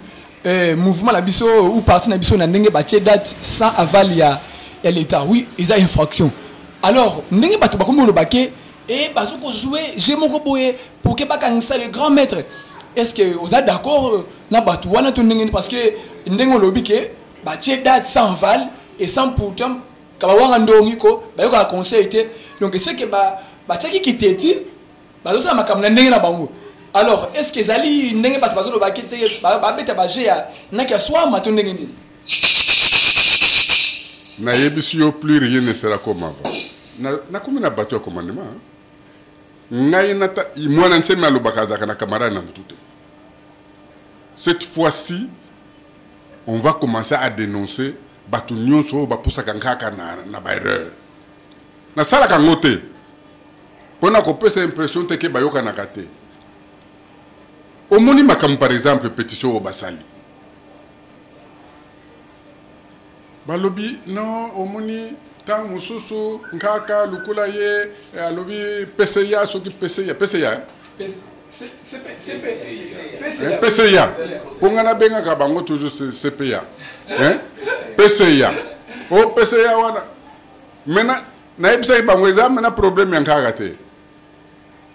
mouvement la biso ou parti na biso nandenge batie date sans aval ya l'état. Oui, ils ont infraction. Alors ndenge bato bakomo lobake et bazo ko jouer j'ai mon boye pour que bakangisa le grand maître. Est-ce que vous êtes d'accord na bato wana to ndenge parce que ndenge lobi ke batie date sans aval et sans pourtant kabawanga ndongi ko bayoka conseil été donc c'est que tchaki kiteti bazo sa makamna ndenge na bango. Alors est-ce que zali ndenge bato bazo lobake te ba beta ba géa na kia soit mato ndenge ndi na yebisi yo plus rien ne sera comme avant. Na komi na bato ya commandement. Ngai nata mwana nsema lobaka zaka na camarade na mutute. Cette fois-ci, on va commencer à dénoncer bato nyonso ba pousa kankaka na ba erreur. Na sala kangote. Pona ko pesa impression te ke bayoka na kate. Omoni makam par exemple pétition au basali. Balobi non omoni tant mususu nkaka lukula ye alobi PCA soki PCA PCA pongana benga ka bango toujours CPA hein PCA o PCA wana mena na ebisa bango eza mena problème nkaka te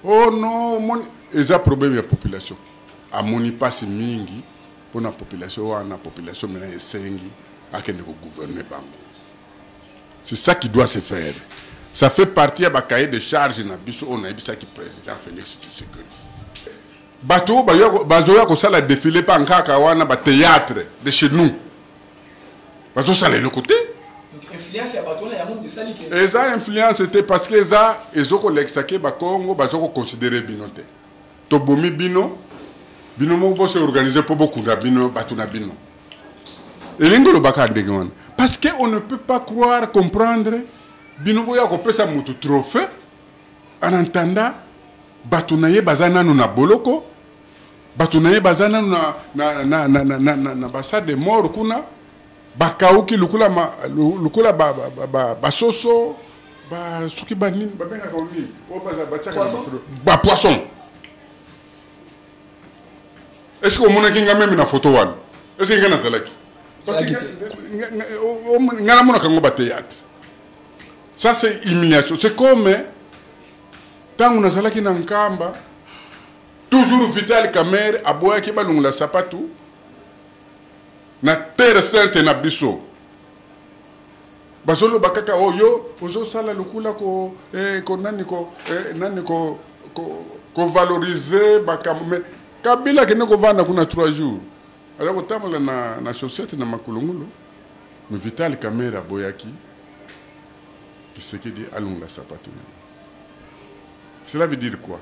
oh non mon eza problème ya population amoni passe mingi pour la population wana population mena esengi akende ko gouverner bango. C'est ça qui doit se faire. Ça fait partie de cahier de charge na biso on a bisa qui président Félix Tshisekedi. Bato bazoya ko sala défilé pa nkaka wana ba théâtre de chez nous. Bazo sala le côté. Donc influence ya bato na ya monde sali ke. Eza influence c'était parce que ça ezoko lexake ba Congo bazoko considérer binote. To bomi bino mo bo se organiser pour beaucoup na bino bato na bino. Et l'ingolo baka ndenge wana. Parce qu'on ne peut pas croire, comprendre, binoboya ko pesa mutu trophée en entendant batunaye bazana na boloko batunaye bazana na basa de mort kuna bakauki lukula ba soso ba soki banini ba benga ka nini o ba poisson. Est-ce que on mona kinga même na photo wana? Est-ce que ngana zalaki? Ça c'est humiliation. C'est comme tant on a zala ki na nkamba toujours Vital Kamerhe aboya ki balungula sapatu na terre sainte na biso bazolo bakaka oyo ozo sala lukula ko ko nani ko valoriser bakame Kabila ki ne ko vanda kuna 3 jours. Alors, na société na makulungulu, mais Vital Kamerhe aboyaki, qui se dit alunga sapatu. Cela veut dire quoi?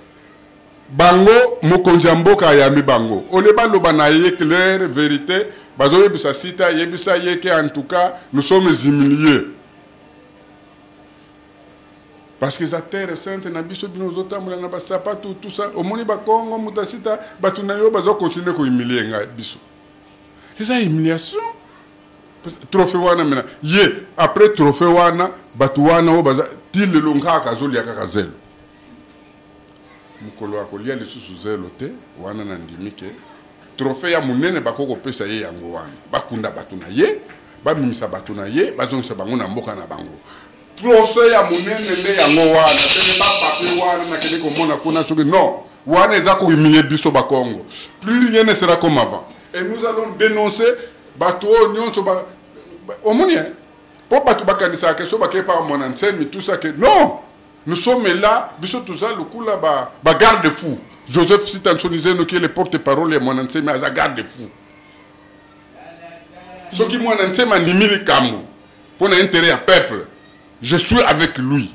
Bango mokonjamboka yami bango. Oleba loba na ye clair vérité, bazo yebisa sita yebisa yeke en tout cas nous sommes humiliés. Parce que la terre sainte na biso bino zotamula na basapatu tout ça, au moni ba Congo mutasita batuna yo bazo continuer ko humilier nga biso. C'est une humiliation. Trophée wana mena. Après trophée wana, batu wana o baza til le longa kazoli akaka zelo. Mukolo akolia le susu zelo te wana na ndimike. Trophée ya munene bakoko pesa ye yango wana. Bakunda batu na ye, ba mimisa batu na ye, bazongisa bango na mboka na bango. Trophée ya munene le yango wana, te ba papier wana na kele ko mona kuna soki non. Wana ezako humilier biso ba Congo. Plus rien ne sera comme avant. Et nous allons dénoncer bateau nyonso ba omonie pour bateau bakandisa que so bakepa mon enseigne tout ça que non nous sommes là biso tout ça le coup là ba garde fou Joseph Sitansoniseno qui est le porte-parole et mon enseigne mais garde fou ce qui mon enseigne m'a nimili kambo pour l'intérêt à peuple je suis avec lui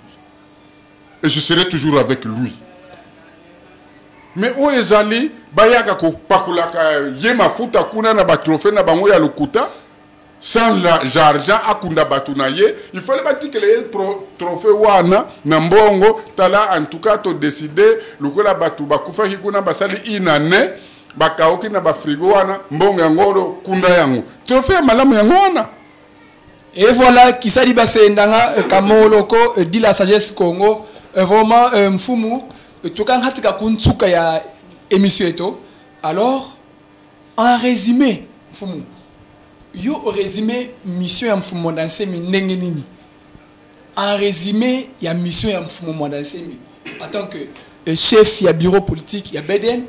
et je serai toujours avec lui. Mais où est allé bayaka ko pakulaka yema futa kuna na ba trophée na bango ya lokuta sans l'argent akunda batunaye, il fallait bâtir que les trophée wana na mbongo tala en tout cas to décider lokola batu bakufa hikuna basali inane bakaoki na ba frigo wana mbongo yango kunda yango trophée malamu yango wana. Et voilà qui s'est dit ndanga kamoloko dit la sagesse Congo vraiment mfumu tukanga hatika kuntsuka ya émission eto. Alors en résumé mfumu yo résumé mission ya mfumu mondansemi ndenge nini. En résumé ya mission ya mfumu mondansemi en tant que chef ya bureau politique ya Beden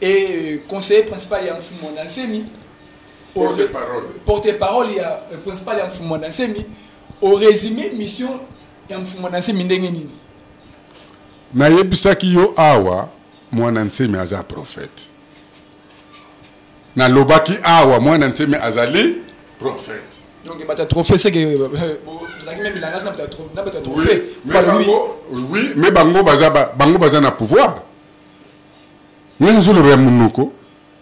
et conseiller principal ya mfumu mondansemi. Porte-parole, il y a le principal de Mfumu Mondansemi. Au résumé, mission de Mfumu Mondansemi ndenge nini? Na yebisaki yo awa Mondansemi aza prophète. Na lobaki awa Mondansemi azali prophète. Donc il y a trophée, c'est que vous avez même langage n'a pas trophée. Oui, mais bango baza na pouvoir. Mais zo le remunoko,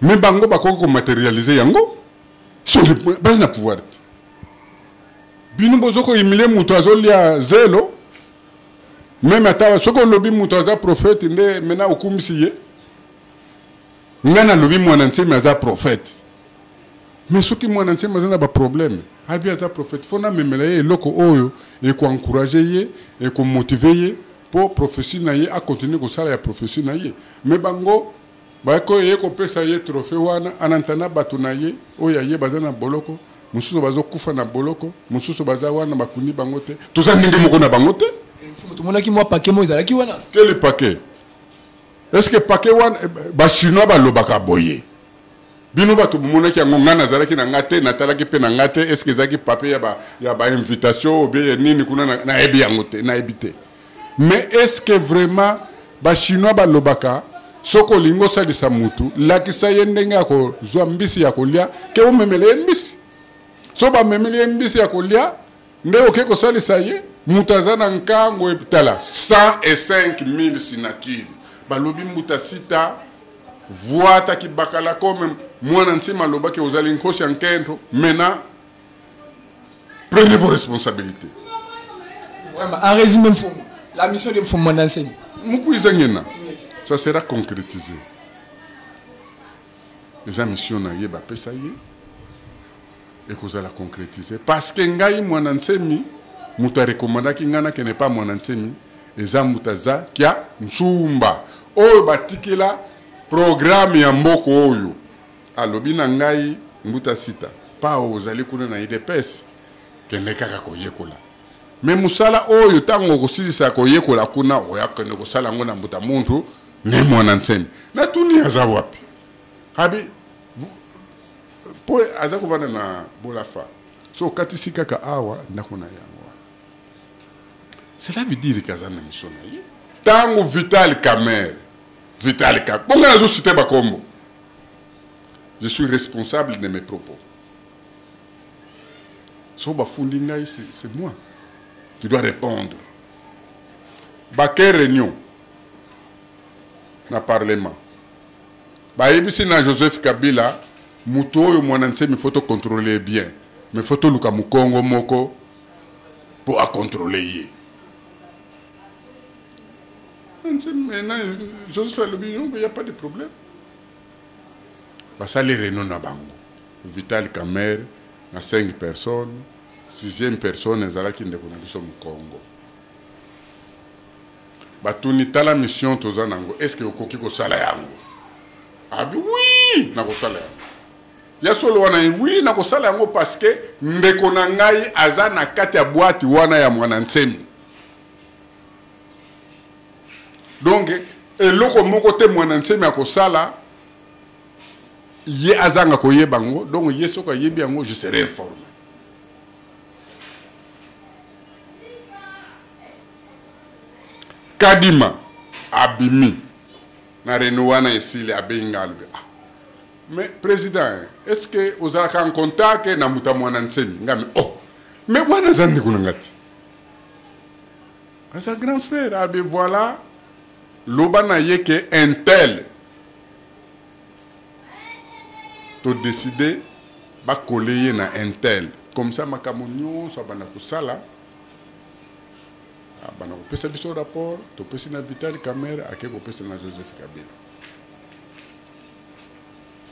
mais bango bakoko matérialiser yango. Sur le point, ben na pouvoir. Bino bozoko imile mutu azolia zelo. Même atawa soko lobi mutu aza prophète nde mena okumisiye. Ngana lobi Mondansemi aza prophète. Mais soki Mondansemi aza na ba problème. Abi aza prophète. Fona memela ye loko oyo et ko encourager ye et ko motiver ye pour prophétie na ye a continuer ko sala ya prophétie na ye. Mais bango bako ye ko pesa ye trophée wana anantana batuna ye oya ye bazana boloko mususu bazo kufa na boloko mususu baza wana bakuni bangote toza ndenge moko na bangote tout monde qui moi paquet mo ezala ki wana quel paquet est-ce que paquet wana ba chinois ba lobaka boye bino batu mona ki ngonga na zalaki na ngate na talaki pe na ngate est-ce que zaki papier ya ba invitation ou bien nini kuna na ebi yangote na ebité mais est-ce que vraiment ba chinois ba lobaka soko lingo salisa mutu lakisa ye ndenge yako zwa mbisi ya kolia ke umemele mbisi so ba memele mbisi ya kolia nde oke ko salisa ye mutazana nkango epitala 105 000 signatures balobi mbuta sita voata ki bakala comme Mondansemi loba ke ozali nkosi nkento mena prenez vos responsabilités. Vraiment en résumé la mission de Mfumu Mondansemi muku izangena ça sera concrétisé. Les missions na ye ba pesa ye et que ça la concrétiser parce que ngai Mondansemi muta recommanda ki ngana ke ne pas Mondansemi eza mutaza kia nsumba oyo batikela programme ya mboko oyo alobi na ngai muta sita pa ozali kuna na IDPS ke ne kaka koyekola. Mais musala oyo tango kosilisa koyekola kuna oya kene kosala ngona mbuta muntu ne Mondansemi na tuni aza wapi habi po aza kovana na bolafa so katisi kaka awa ndakona yango cela veut dire que azana mission na ye tango Vital Kamerhe bonga nazo citer bakombo je suis responsable de mes propos so bafundi ngai c'est moi qui dois répondre baké réunion na parlement bayebisi na Joseph Kabila mutu oyo Mondansemi faut contrôler bien mais faut luka mukongo moko pour à contrôler ye maintenant Joseph Kabila il y a pas de problème basali réunion na bango Vital Kamerhe na 5 personnes 6e personne ezalaki ndeko na biso mukongo batuni tala mission toza nango est-ce que okoki kosala yango abi oui na kosala yango ya solo wana oui na kosala yango parce que ndeko na ngai aza na kati ya boîte wana ya Mondansemi donc eloko moko te Mondansemi akosala ye azanga koyeba ngo donc ye soka yebi yango je serai informé. Kadima abimi na renouana esili abengalbe mais président est-ce que vous avez en contact na muta Mondansemi ngami oh mais wana zandi kunangati asa grand frère abe voilà lobana yeke un tel to décider ba coller na un tel comme ça makambo nyonso bana kusala bana kopesa biso rapport topesi na Vital Kamerhe ake kopesa na Joseph Kabila.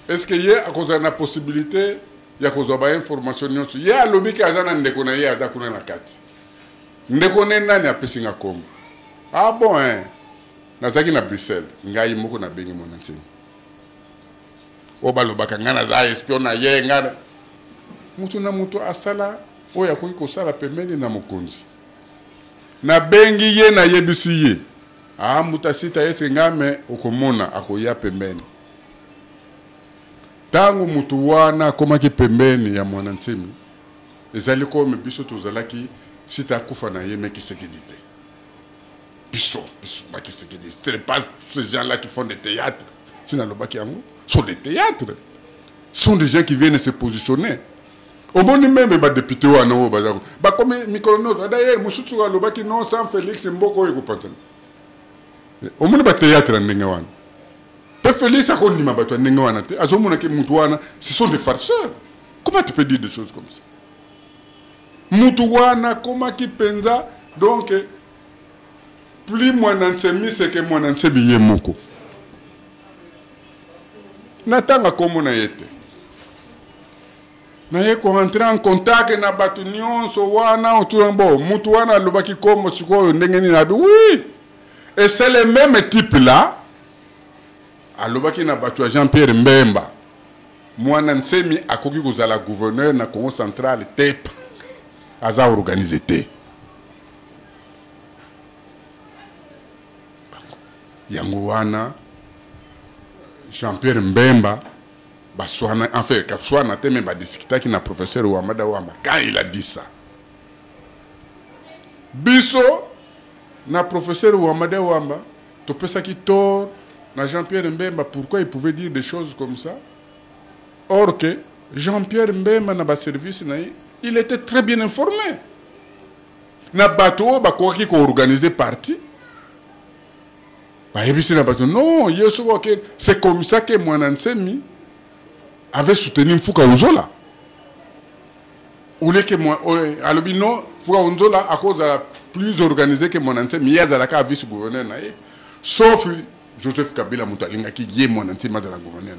Est-ce que y a cause na possibilité ya kozwa ba information nyonso ye alobi ke aza na ndeko na ye aza kuna na kati ndeko nani apesi nga kombo bon nazaki na Bruxelles ngai moko na bengi mona nsima o balobaka ngana za espion na ye ngana mutu na mutu asala oya koki kosala pembeni na mokonzi na bengi ye na yebisi ye muta sita ese ngame okomona akoya pembeni tangu mutu wana akomaki pembeni ya mwana nsimi ezali kome biso tozalaki sita akufa na ye Tshisekedi te biso Tshisekedi. Ce n'est pas ces gens-là qui font des théâtres. Sont des théâtres. Ce sont des gens qui viennent se positionner. Au moins même les députés ou non, comme Micronote. D'ailleurs, Moussoutsou Lobaki non sans Félix Mboko et Gopantan. Au moins les théâtres en Nengawan. Peu Félix a connu ma bateau en Nengawan. Azomona qui Moutouana, ce sont des farceurs. Comment tu peux dire des choses comme ça? Moutouana, comment qui pensa donc. Plus moi n'enseigne, c'est que moi n'enseigne moko. Natanga comme na yete. Na ye ko rentrer en contact na batu nyonso wana oturambo mutu wana lobaki comme siko ndengeni na oui. Et c'est le même type là. Alobaki na batu Jean-Pierre Mbemba. Moi n'enseigne akoki kozala gouverneur na Congo central TEP. Aza organisé te. Yangowana Jean-Pierre Mbemba baswana en fait kapswana teme ba discuter ki na professeur Ouamada Wamba quand il a dit ça biso na professeur Ouamada Wamba to pesa ki tort na Jean-Pierre Mbemba pourquoi il pouvait dire des choses comme ça or que Jean-Pierre Mbemba na ba service na il était très bien informé na bateau ba ko organiser parti. Non, c'est comme ça que Mwanansemi avait soutenu Mfouka Ouzola. Ou que moi, non, Mfouka Ouzola à cause de la plus organisée que Mwanansemi, il y a la vice-gouverneur. Sauf Joseph Kabila Moutalinga qui est Mwanansemi à la gouverneur.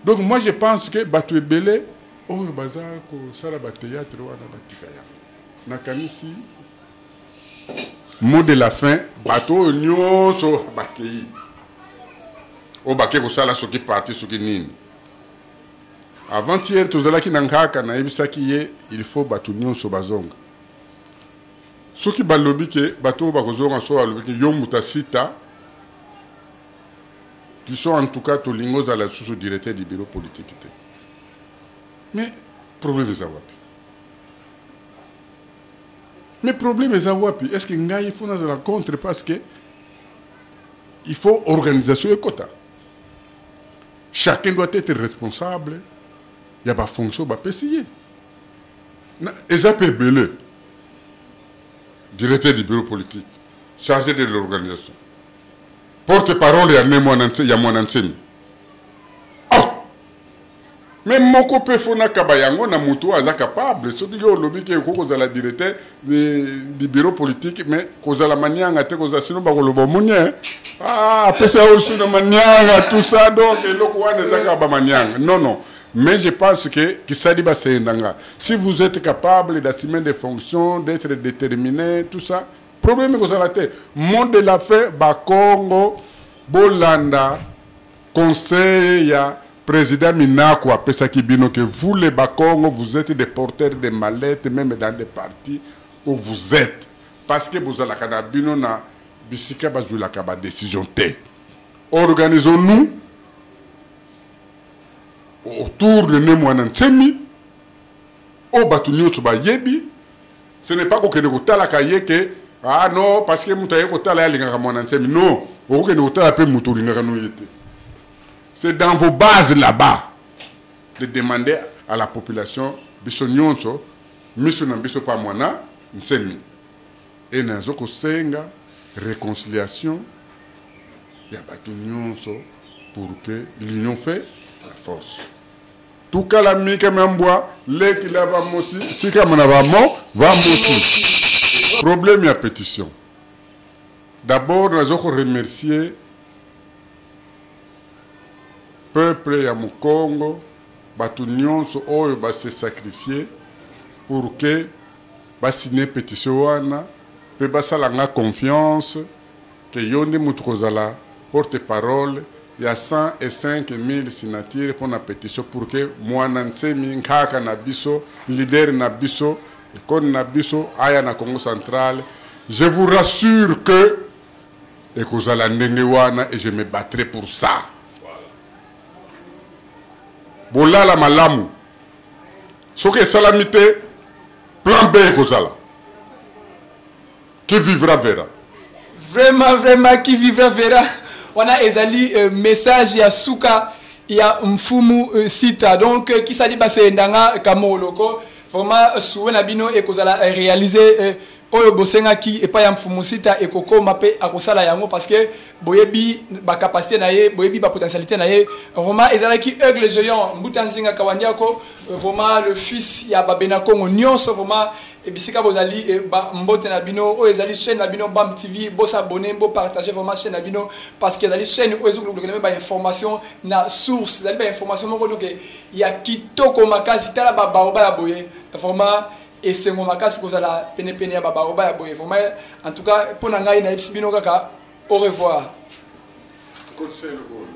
Donc moi je pense que Batou Ebele, oh, Baza, Sala Bateyatre, Wana Batikaya. Nakamisi. Mot de la fin, bateau nyonso bakei. O bakei ko sala soki parti soki nini. Avant-hier tozalaki nankaka na ebisaki ye il faut bateau nyonso bazonga. Soki balobi ke bateau bakozonga so balobi ke yo mutasita qui sont en tout cas tolingos à la sous-directeur du bureau politique. Mais problème est wapi. Mais le problème est est-ce que il faut nous la contre parce que il faut organisation et quota. Chacun doit être responsable. Il y a pas fonction, pas payer. Et ça peut belé. Directeur du bureau politique, chargé de l'organisation. Porte-parole, il y a mon enseigne. Même moko pe fona kabayango na mutu aza capable soki yo lobi ke kozala directeur du bureau politique mais kozala manianga te kozala sino ba koloba munye pesa aussi na manianga tout ça donc eloko wana ezaka ba manianga non mais je pense que kisadi ba sendanga si vous êtes capable d'assumer des fonctions d'être déterminé tout ça problème kozala te monde de la fin ba Congo bolanda conseil ya Président Minako a pensé que vous, les Bakongo, vous êtes des porteurs de mallettes, même dans des partis où vous êtes. Parce que vous avez la canabino na bisika bazou la kaba décision T. Organisons-nous autour de Nemouanan Tsemi, au Batunio Tsubayebi. Ce n'est pas qu'on ait la kaye que, ah non, parce que Moutaye Kotala Linga Mouanan Tsemi. Non, on ait la paix Moutoulina Nouyete. C'est dans vos bases là-bas de demander à la population biso nyonso miso na biso pa mwana nsemi et nazoko senga réconciliation ya batu nyonso pour que l'union fait la force. tukala mika membwa leki la va moti sika mona va moti problème ya pétition. D'abord nous allons remercier peuple ya Congo batu nyonso oyo ba se sacrifier pour que ba signer pétition wana pe ba salanga confiance que yonde mutukozala porte-parole. Il y a 105 000 signatures pour la pétition pour que Mwana Nsemi Nkaka Nabiso, leader Nabiso, Ekon Nabiso, aya na Congo central. Je vous rassure que ekozala ndenge wana et je me battrai pour ça. Bolala malamu. Soke salamité, plan B ekozala. Qui vivra verra. Vraiment, vraiment, qui vivra verra. On a ezali message ya suka ya mfumu sita donc qui sali base ndanga kamoloko vraiment souena bino ekozala réaliser oyo bosenga ki epa ya mfumu sita ekoko mape akosala yango parce que boyebi ba capacité na ye boyebi ba potentialité na ye vraiment ezala ki aigle géant mbutanzinga kawandiako vraiment le fils ya babena Kongo nyonso vraiment et bisika bozali ba mbote na bino o ezali chaîne na bino Bam TV bo s'abonner bo partager vraiment chaîne na bino parce que ezali chaîne o ezulu lokele ba information na source ezali ba information moko donc ya kitoko makasi tala ba ba ya boye vraiment et c'est mon makasi kozala pene ya ba ba ya boye vraiment en tout cas pour na ngai na bino kaka au revoir. Conseil le